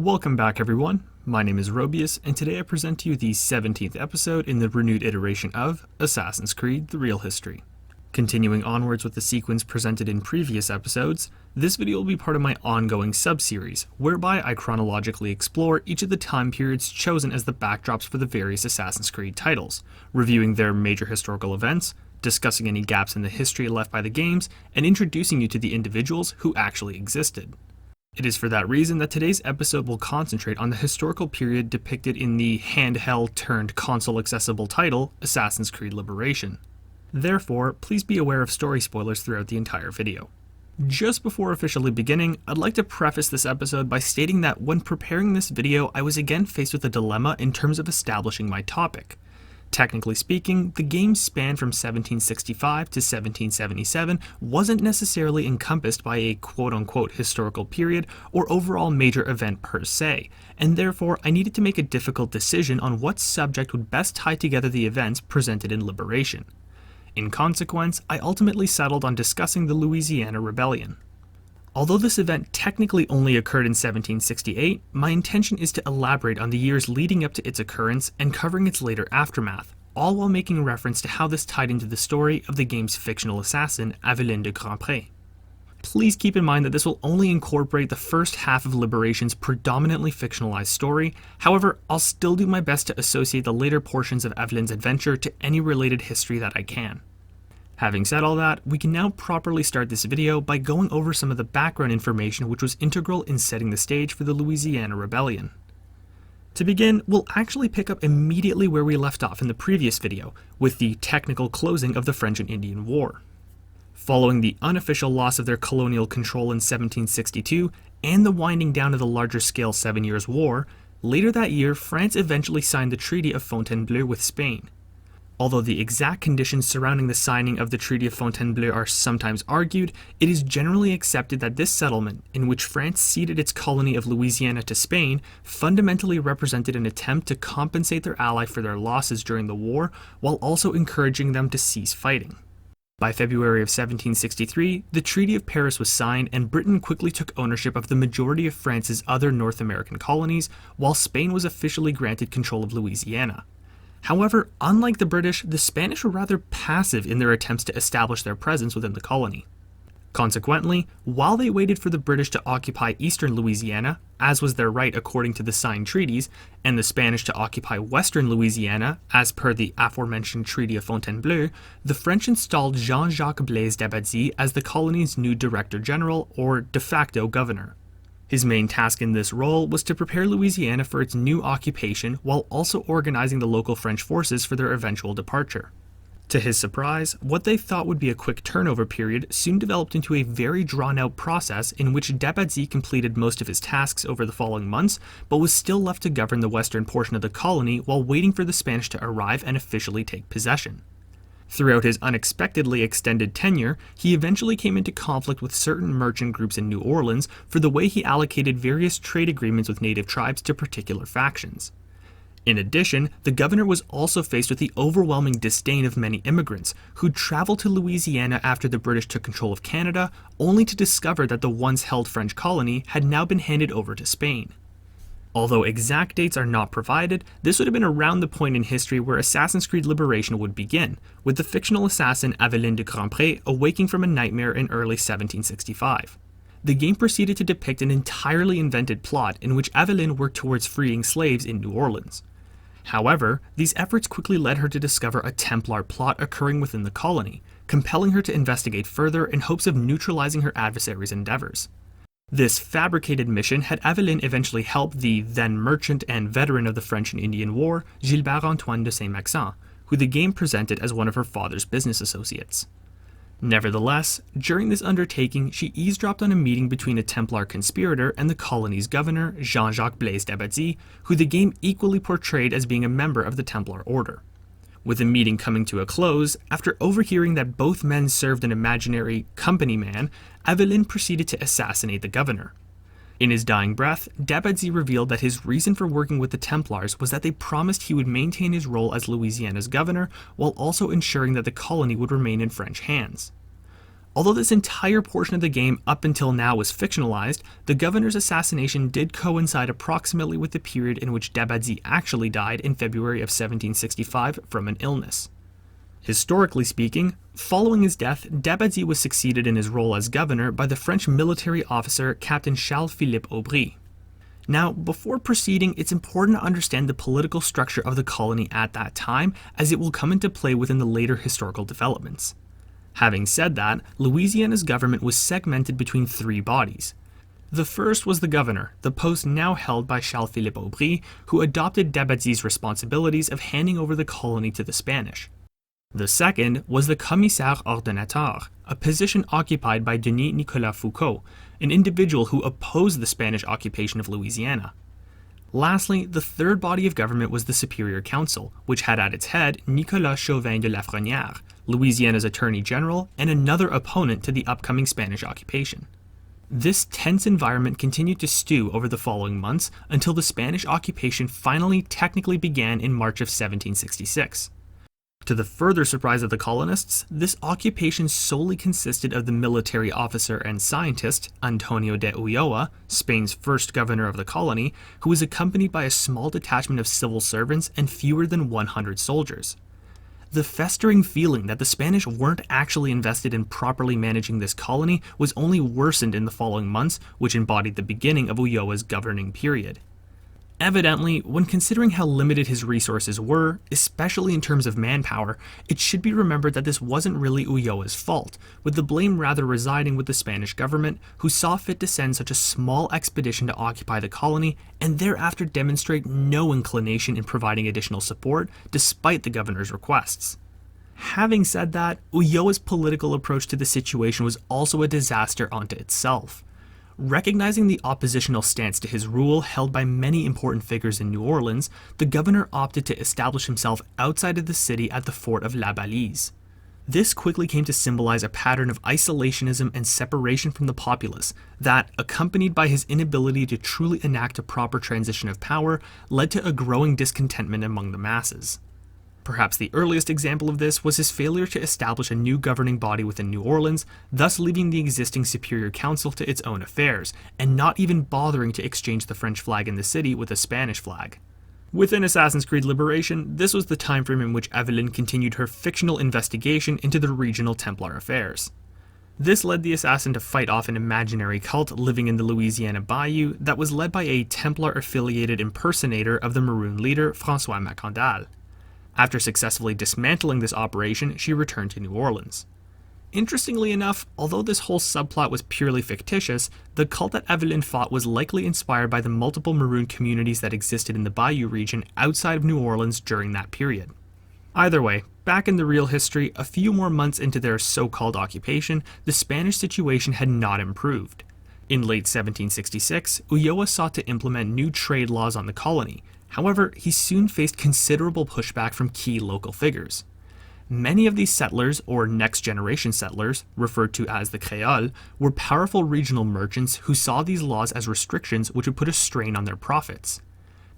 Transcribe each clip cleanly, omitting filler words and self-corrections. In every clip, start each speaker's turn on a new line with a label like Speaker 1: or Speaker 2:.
Speaker 1: Welcome back everyone, my name is Robius, and today I present to you the 17th episode in the renewed iteration of Assassin's Creed: The Real History. Continuing onwards with the sequence presented in previous episodes, this video will be part of my ongoing sub-series, whereby I chronologically explore each of the time periods chosen as the backdrops for the various Assassin's Creed titles, reviewing their major historical events, discussing any gaps in the history left by the games, and introducing you to the individuals who actually existed. It is for that reason that today's episode will concentrate on the historical period depicted in the handheld turned console accessible title, Assassin's Creed Liberation. Therefore, please be aware of story spoilers throughout the entire video. Just before officially beginning, I'd like to preface this episode by stating that when preparing this video, I was again faced with a dilemma in terms of establishing my topic. Technically speaking, the game's span from 1765 to 1777 wasn't necessarily encompassed by a quote-unquote historical period or overall major event per se, and therefore I needed to make a difficult decision on what subject would best tie together the events presented in Liberation. In consequence, I ultimately settled on discussing the Louisiana Rebellion. Although this event technically only occurred in 1768, my intention is to elaborate on the years leading up to its occurrence and covering its later aftermath, all while making reference to how this tied into the story of the game's fictional assassin, Aveline de Grandpré. Please keep in mind that this will only incorporate the first half of Liberation's predominantly fictionalized story, however, I'll still do my best to associate the later portions of Aveline's adventure to any related history that I can. Having said all that, we can now properly start this video by going over some of the background information which was integral in setting the stage for the Louisiana Rebellion. To begin, we'll actually pick up immediately where we left off in the previous video, with the technical closing of the French and Indian War. Following the unofficial loss of their colonial control in 1762 and the winding down of the larger-scale 7 Years' War, later that year France eventually signed the Treaty of Fontainebleau with Spain. Although the exact conditions surrounding the signing of the Treaty of Fontainebleau are sometimes argued, it is generally accepted that this settlement, in which France ceded its colony of Louisiana to Spain, fundamentally represented an attempt to compensate their ally for their losses during the war, while also encouraging them to cease fighting. By February of 1763, the Treaty of Paris was signed and Britain quickly took ownership of the majority of France's other North American colonies, while Spain was officially granted control of Louisiana. However, unlike the British, the Spanish were rather passive in their attempts to establish their presence within the colony. Consequently, while they waited for the British to occupy eastern Louisiana, as was their right according to the signed treaties, and the Spanish to occupy western Louisiana, as per the aforementioned Treaty of Fontainebleau, the French installed Jean-Jacques Blaise d'Abbadie as the colony's new Director General, or de facto governor. His main task in this role was to prepare Louisiana for its new occupation while also organizing the local French forces for their eventual departure. To his surprise, what they thought would be a quick turnover period soon developed into a very drawn-out process in which d'Abbadie completed most of his tasks over the following months, but was still left to govern the western portion of the colony while waiting for the Spanish to arrive and officially take possession. Throughout his unexpectedly extended tenure, he eventually came into conflict with certain merchant groups in New Orleans for the way he allocated various trade agreements with native tribes to particular factions. In addition, the governor was also faced with the overwhelming disdain of many immigrants, who'd traveled to Louisiana after the British took control of Canada, only to discover that the once held French colony had now been handed over to Spain. Although exact dates are not provided, this would have been around the point in history where Assassin's Creed Liberation would begin, with the fictional assassin Aveline de Grandpré awaking from a nightmare in early 1765. The game proceeded to depict an entirely invented plot in which Aveline worked towards freeing slaves in New Orleans. However, these efforts quickly led her to discover a Templar plot occurring within the colony, compelling her to investigate further in hopes of neutralizing her adversaries' endeavors. This fabricated mission had Aveline eventually help the then merchant and veteran of the French and Indian War, Gilbert Antoine de Saint-Maxent, who the game presented as one of her father's business associates. Nevertheless, during this undertaking, she eavesdropped on a meeting between a Templar conspirator and the colony's governor, Jean-Jacques Blaise d'Abbadie, who the game equally portrayed as being a member of the Templar Order. With the meeting coming to a close, after overhearing that both men served an imaginary company man, Aveline proceeded to assassinate the governor. In his dying breath, d'Abbadie revealed that his reason for working with the Templars was that they promised he would maintain his role as Louisiana's governor while also ensuring that the colony would remain in French hands. Although this entire portion of the game up until now was fictionalized, the governor's assassination did coincide approximately with the period in which Dabadie actually died in February of 1765 from an illness. Historically speaking, following his death, Dabadie was succeeded in his role as governor by the French military officer Captain Charles-Philippe Aubry. Now, before proceeding, it's important to understand the political structure of the colony at that time, as it will come into play within the later historical developments. Having said that, Louisiana's government was segmented between three bodies. The first was the governor, the post now held by Charles-Philippe Aubry, who adopted Dabadie's responsibilities of handing over the colony to the Spanish. The second was the commissaire ordonnateur, a position occupied by Denis Nicolas Foucault, an individual who opposed the Spanish occupation of Louisiana. Lastly, the third body of government was the Superior Council, which had at its head Nicolas Chauvin de Lafrenière, Louisiana's Attorney General and another opponent to the upcoming Spanish occupation. This tense environment continued to stew over the following months until the Spanish occupation finally technically began in March of 1766. To the further surprise of the colonists, this occupation solely consisted of the military officer and scientist Antonio de Ulloa, Spain's first governor of the colony, who was accompanied by a small detachment of civil servants and fewer than 100 soldiers. The festering feeling that the Spanish weren't actually invested in properly managing this colony was only worsened in the following months, which embodied the beginning of Ulloa's governing period. Evidently, when considering how limited his resources were, especially in terms of manpower, it should be remembered that this wasn't really Ulloa's fault, with the blame rather residing with the Spanish government, who saw fit to send such a small expedition to occupy the colony and thereafter demonstrate no inclination in providing additional support despite the governor's requests. Having said that, Ulloa's political approach to the situation was also a disaster unto itself. Recognizing the oppositional stance to his rule held by many important figures in New Orleans, the governor opted to establish himself outside of the city at the fort of La Balise. This quickly came to symbolize a pattern of isolationism and separation from the populace that, accompanied by his inability to truly enact a proper transition of power, led to a growing discontentment among the masses. Perhaps the earliest example of this was his failure to establish a new governing body within New Orleans, thus leaving the existing Superior Council to its own affairs, and not even bothering to exchange the French flag in the city with a Spanish flag. Within Assassin's Creed Liberation, this was the time frame in which Aveline continued her fictional investigation into the regional Templar affairs. This led the assassin to fight off an imaginary cult living in the Louisiana Bayou that was led by a Templar-affiliated impersonator of the Maroon leader François Macandal. After successfully dismantling this operation, she returned to New Orleans. Interestingly enough, although this whole subplot was purely fictitious, the cult that Aveline fought was likely inspired by the multiple Maroon communities that existed in the Bayou region outside of New Orleans during that period. Either way, back in the real history, a few more months into their so-called occupation, the Spanish situation had not improved. In late 1766, Ulloa sought to implement new trade laws on the colony. However, he soon faced considerable pushback from key local figures. Many of these settlers, or next-generation settlers, referred to as the Créoles, were powerful regional merchants who saw these laws as restrictions which would put a strain on their profits.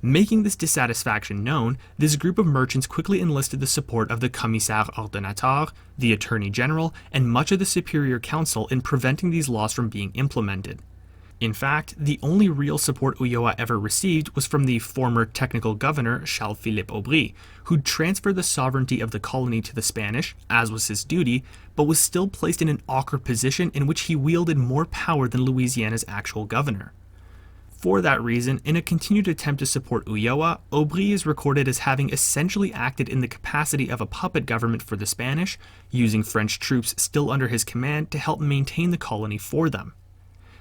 Speaker 1: Making this dissatisfaction known, this group of merchants quickly enlisted the support of the commissaire ordonnateur, the attorney general, and much of the Superior Council in preventing these laws from being implemented. In fact, the only real support Ulloa ever received was from the former technical governor Charles-Philippe Aubry, who transferred the sovereignty of the colony to the Spanish, as was his duty, but was still placed in an awkward position in which he wielded more power than Louisiana's actual governor. For that reason, in a continued attempt to support Ulloa, Aubry is recorded as having essentially acted in the capacity of a puppet government for the Spanish, using French troops still under his command to help maintain the colony for them.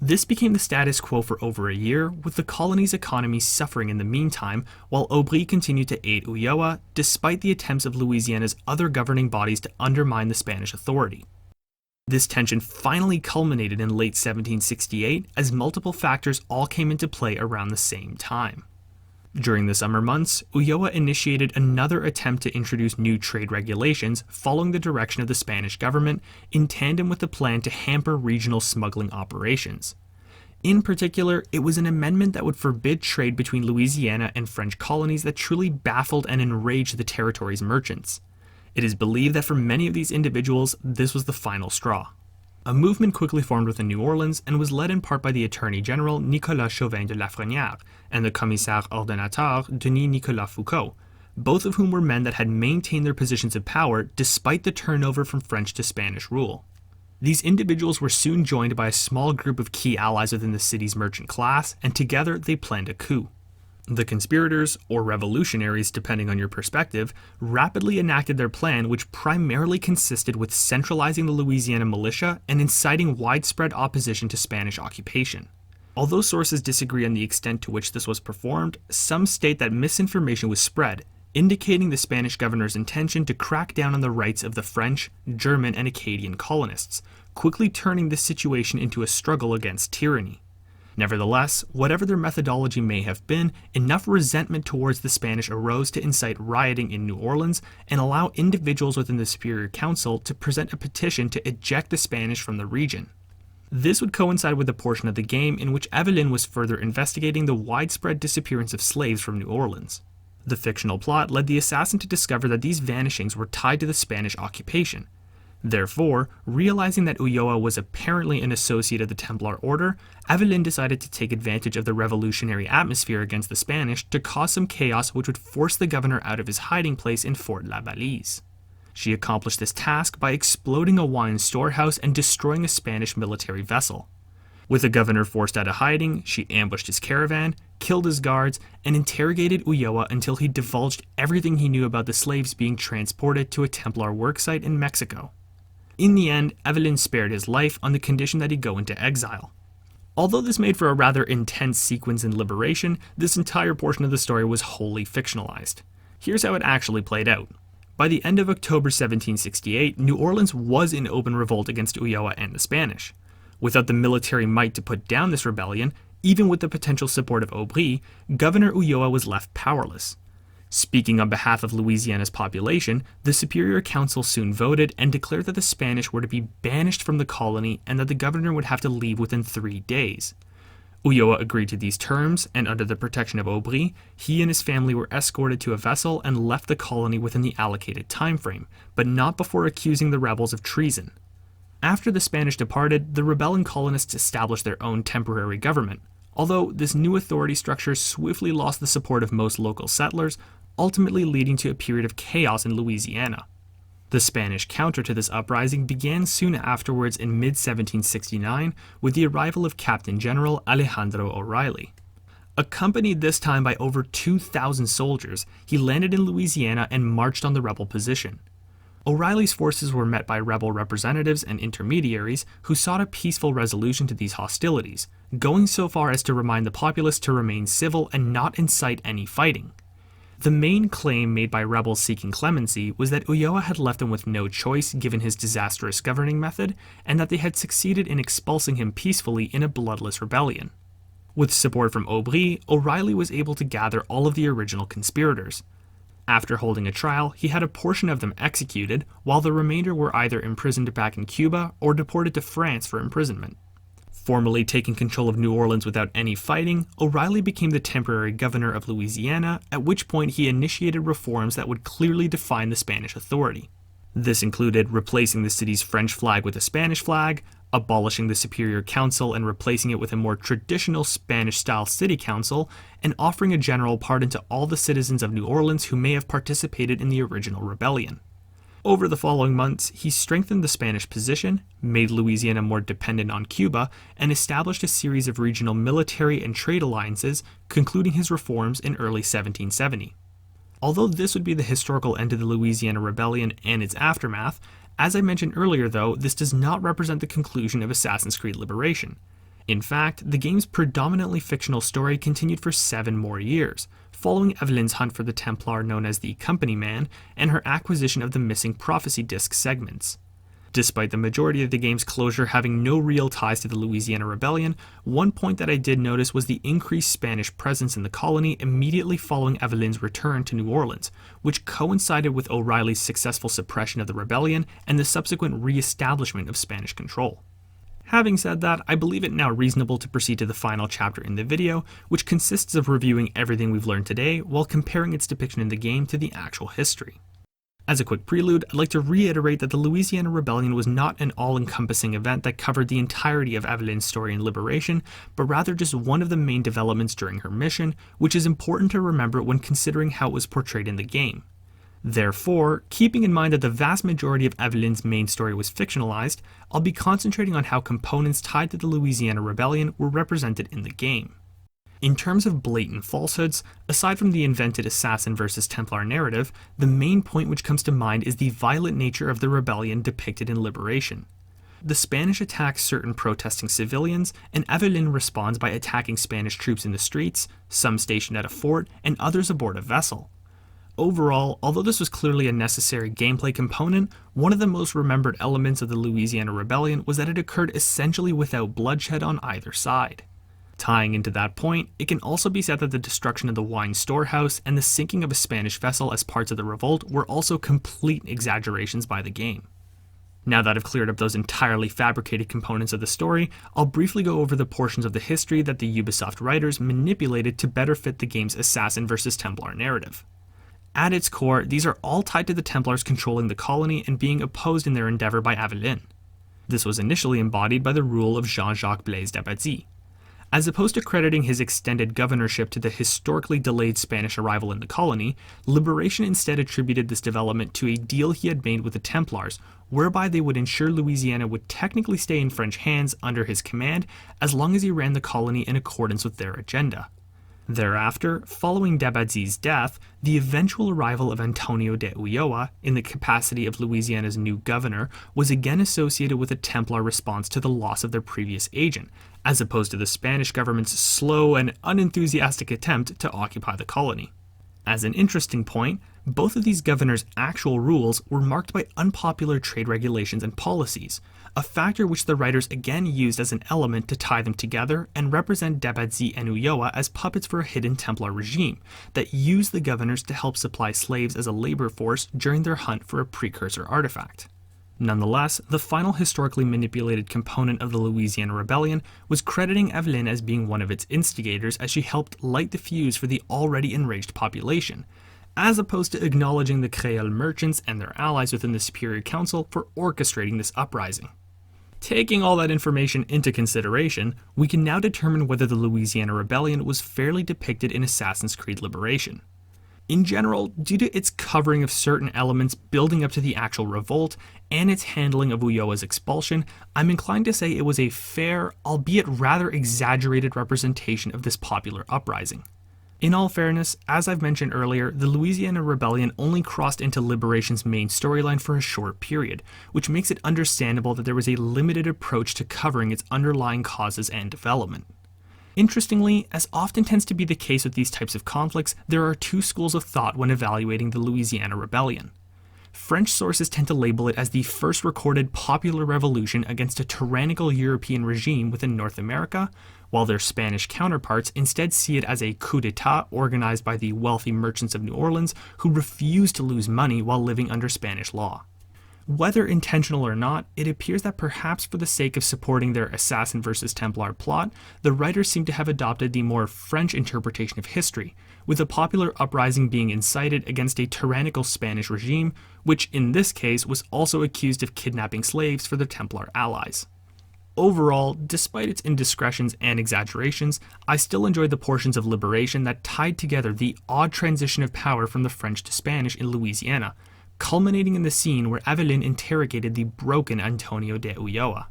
Speaker 1: This became the status quo for over a year, with the colony's economy suffering in the meantime, while Aubry continued to aid Ulloa, despite the attempts of Louisiana's other governing bodies to undermine the Spanish authority. This tension finally culminated in late 1768, as multiple factors all came into play around the same time. During the summer months, Ulloa initiated another attempt to introduce new trade regulations following the direction of the Spanish government, in tandem with the plan to hamper regional smuggling operations. In particular, it was an amendment that would forbid trade between Louisiana and French colonies that truly baffled and enraged the territory's merchants. It is believed that for many of these individuals, this was the final straw. A movement quickly formed within New Orleans and was led in part by the Attorney General Nicolas Chauvin de Lafrenière and the Commissaire Ordonnateur Denis Nicolas Foucault, both of whom were men that had maintained their positions of power despite the turnover from French to Spanish rule. These individuals were soon joined by a small group of key allies within the city's merchant class, and together they planned a coup. The conspirators, or revolutionaries depending on your perspective, rapidly enacted their plan, which primarily consisted with centralizing the Louisiana militia and inciting widespread opposition to Spanish occupation. Although sources disagree on the extent to which this was performed, some state that misinformation was spread, indicating the Spanish governor's intention to crack down on the rights of the French, German, and Acadian colonists, quickly turning this situation into a struggle against tyranny. Nevertheless, whatever their methodology may have been, enough resentment towards the Spanish arose to incite rioting in New Orleans and allow individuals within the Superior Council to present a petition to eject the Spanish from the region. This would coincide with a portion of the game in which Aveline was further investigating the widespread disappearance of slaves from New Orleans. The fictional plot led the assassin to discover that these vanishings were tied to the Spanish occupation. Therefore, realizing that Ulloa was apparently an associate of the Templar Order, Aveline decided to take advantage of the revolutionary atmosphere against the Spanish to cause some chaos which would force the governor out of his hiding place in Fort La Balise. She accomplished this task by exploding a wine storehouse and destroying a Spanish military vessel. With the governor forced out of hiding, she ambushed his caravan, killed his guards, and interrogated Ulloa until he divulged everything he knew about the slaves being transported to a Templar worksite in Mexico. In the end, Aveline spared his life on the condition that he go into exile. Although this made for a rather intense sequence in Liberation, this entire portion of the story was wholly fictionalized. Here's how it actually played out. By the end of October 1768, New Orleans was in open revolt against Ulloa and the Spanish. Without the military might to put down this rebellion, even with the potential support of Aubry, Governor Ulloa was left powerless. Speaking on behalf of Louisiana's population, the Superior Council soon voted and declared that the Spanish were to be banished from the colony and that the governor would have to leave within 3 days. Ulloa agreed to these terms, and under the protection of Aubry, he and his family were escorted to a vessel and left the colony within the allocated time frame, but not before accusing the rebels of treason. After the Spanish departed, the rebelling colonists established their own temporary government, although this new authority structure swiftly lost the support of most local settlers, ultimately leading to a period of chaos in Louisiana. The Spanish counter to this uprising began soon afterwards in mid-1769 with the arrival of Captain General Alejandro O'Reilly. Accompanied this time by over 2,000 soldiers, he landed in Louisiana and marched on the rebel position. O'Reilly's forces were met by rebel representatives and intermediaries who sought a peaceful resolution to these hostilities, going so far as to remind the populace to remain civil and not incite any fighting. The main claim made by rebels seeking clemency was that Ulloa had left them with no choice given his disastrous governing method, and that they had succeeded in expulsing him peacefully in a bloodless rebellion. With support from Aubry, O'Reilly was able to gather all of the original conspirators. After holding a trial, he had a portion of them executed, while the remainder were either imprisoned back in Cuba or deported to France for imprisonment. Formally taking control of New Orleans without any fighting, O'Reilly became the temporary governor of Louisiana, at which point he initiated reforms that would clearly define the Spanish authority. This included replacing the city's French flag with a Spanish flag, abolishing the Superior Council and replacing it with a more traditional Spanish-style city council, and offering a general pardon to all the citizens of New Orleans who may have participated in the original rebellion. Over the following months, he strengthened the Spanish position, made Louisiana more dependent on Cuba, and established a series of regional military and trade alliances, concluding his reforms in early 1770. Although this would be the historical end of the Louisiana Rebellion and its aftermath, as I mentioned earlier though, this does not represent the conclusion of Assassin's Creed Liberation. In fact, the game's predominantly fictional story continued for 7 more years, following Aveline's hunt for the Templar known as the Company Man and her acquisition of the missing Prophecy Disc segments. Despite the majority of the game's closure having no real ties to the Louisiana Rebellion, one point that I did notice was the increased Spanish presence in the colony immediately following Aveline's return to New Orleans, which coincided with O'Reilly's successful suppression of the rebellion and the subsequent re-establishment of Spanish control. Having said that, I believe it now reasonable to proceed to the final chapter in the video, which consists of reviewing everything we've learned today while comparing its depiction in the game to the actual history. As a quick prelude, I'd like to reiterate that the Louisiana Rebellion was not an all-encompassing event that covered the entirety of Aveline's story and liberation, but rather just one of the main developments during her mission, which is important to remember when considering how it was portrayed in the game. Therefore, keeping in mind that the vast majority of Aveline's main story was fictionalized, I'll be concentrating on how components tied to the Louisiana Rebellion were represented in the game. In terms of blatant falsehoods, aside from the invented assassin versus Templar narrative, the main point which comes to mind is the violent nature of the rebellion depicted in Liberation. The Spanish attack certain protesting civilians, and Aveline responds by attacking Spanish troops in the streets, some stationed at a fort, and others aboard a vessel. Overall, although this was clearly a necessary gameplay component, one of the most remembered elements of the Louisiana Rebellion was that it occurred essentially without bloodshed on either side. Tying into that point, it can also be said that the destruction of the wine storehouse and the sinking of a Spanish vessel as parts of the revolt were also complete exaggerations by the game. Now that I've cleared up those entirely fabricated components of the story, I'll briefly go over the portions of the history that the Ubisoft writers manipulated to better fit the game's assassin versus Templar narrative. At its core, these are all tied to the Templars controlling the colony and being opposed in their endeavor by Aveline. This was initially embodied by the rule of Jean-Jacques Blaise d'Abbazie. As opposed to crediting his extended governorship to the historically delayed Spanish arrival in the colony, Liberation instead attributed this development to a deal he had made with the Templars, whereby they would ensure Louisiana would technically stay in French hands under his command as long as he ran the colony in accordance with their agenda. Thereafter, following d'Abbazie's death, the eventual arrival of Antonio de Ulloa in the capacity of Louisiana's new governor was again associated with a Templar response to the loss of their previous agent, as opposed to the Spanish government's slow and unenthusiastic attempt to occupy the colony. As an interesting point, both of these governors' actual rules were marked by unpopular trade regulations and policies, a factor which the writers again used as an element to tie them together and represent d'Abbazie and Ulloa as puppets for a hidden Templar regime that used the governors to help supply slaves as a labor force during their hunt for a precursor artifact. Nonetheless, the final historically manipulated component of the Louisiana Rebellion was crediting Aveline as being one of its instigators as she helped light the fuse for the already enraged population, as opposed to acknowledging the Creole merchants and their allies within the Superior Council for orchestrating this uprising. Taking all that information into consideration, we can now determine whether the Louisiana Rebellion was fairly depicted in Assassin's Creed Liberation. In general, due to its covering of certain elements building up to the actual revolt and its handling of Ulloa's expulsion, I'm inclined to say it was a fair, albeit rather exaggerated representation of this popular uprising. In all fairness, as I've mentioned earlier, the Louisiana Rebellion only crossed into Liberation's main storyline for a short period, which makes it understandable that there was a limited approach to covering its underlying causes and development. Interestingly, as often tends to be the case with these types of conflicts, there are two schools of thought when evaluating the Louisiana Rebellion. French sources tend to label it as the first recorded popular revolution against a tyrannical European regime within North America, while their Spanish counterparts instead see it as a coup d'etat organized by the wealthy merchants of New Orleans who refused to lose money while living under Spanish law. Whether intentional or not, it appears that perhaps for the sake of supporting their assassin versus Templar plot, the writers seem to have adopted the more French interpretation of history, with a popular uprising being incited against a tyrannical Spanish regime, which in this case was also accused of kidnapping slaves for their Templar allies. Overall, despite its indiscretions and exaggerations, I still enjoyed the portions of Liberation that tied together the odd transition of power from the French to Spanish in Louisiana, culminating in the scene where Aveline interrogated the broken Antonio de Ulloa.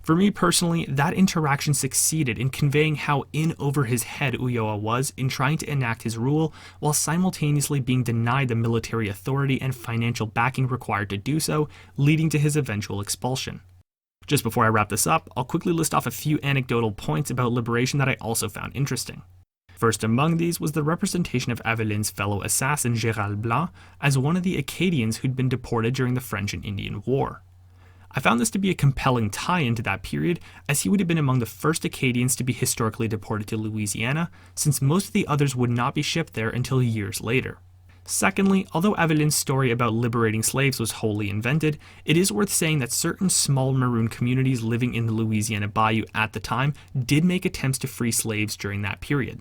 Speaker 1: For me personally, that interaction succeeded in conveying how in over his head Ulloa was in trying to enact his rule while simultaneously being denied the military authority and financial backing required to do so, leading to his eventual expulsion. Just before I wrap this up, I'll quickly list off a few anecdotal points about Liberation that I also found interesting. First among these was the representation of Aveline's fellow assassin Gérald Blanc as one of the Acadians who'd been deported during the French and Indian War. I found this to be a compelling tie-in to that period, as he would have been among the first Acadians to be historically deported to Louisiana, since most of the others would not be shipped there until years later. Secondly, although Aveline's story about liberating slaves was wholly invented, it is worth saying that certain small maroon communities living in the Louisiana Bayou at the time did make attempts to free slaves during that period.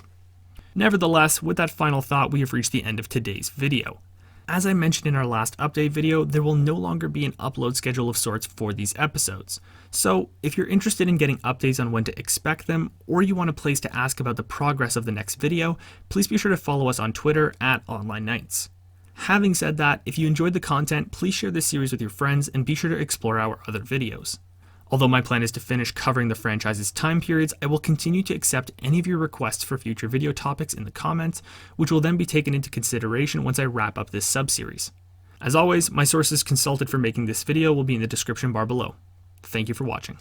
Speaker 1: Nevertheless, with that final thought, we have reached the end of today's video. as I mentioned in our last update video, there will no longer be an upload schedule of sorts for these episodes. So if you're interested in getting updates on when to expect them, or you want a place to ask about the progress of the next video, please be sure to follow us on Twitter at Online Nights. Having said that, if you enjoyed the content, please share this series with your friends and be sure to explore our other videos. Although my plan is to finish covering the franchise's time periods, I will continue to accept any of your requests for future video topics in the comments, which will then be taken into consideration once I wrap up this sub-series. As always, my sources consulted for making this video will be in the description bar below. Thank you for watching.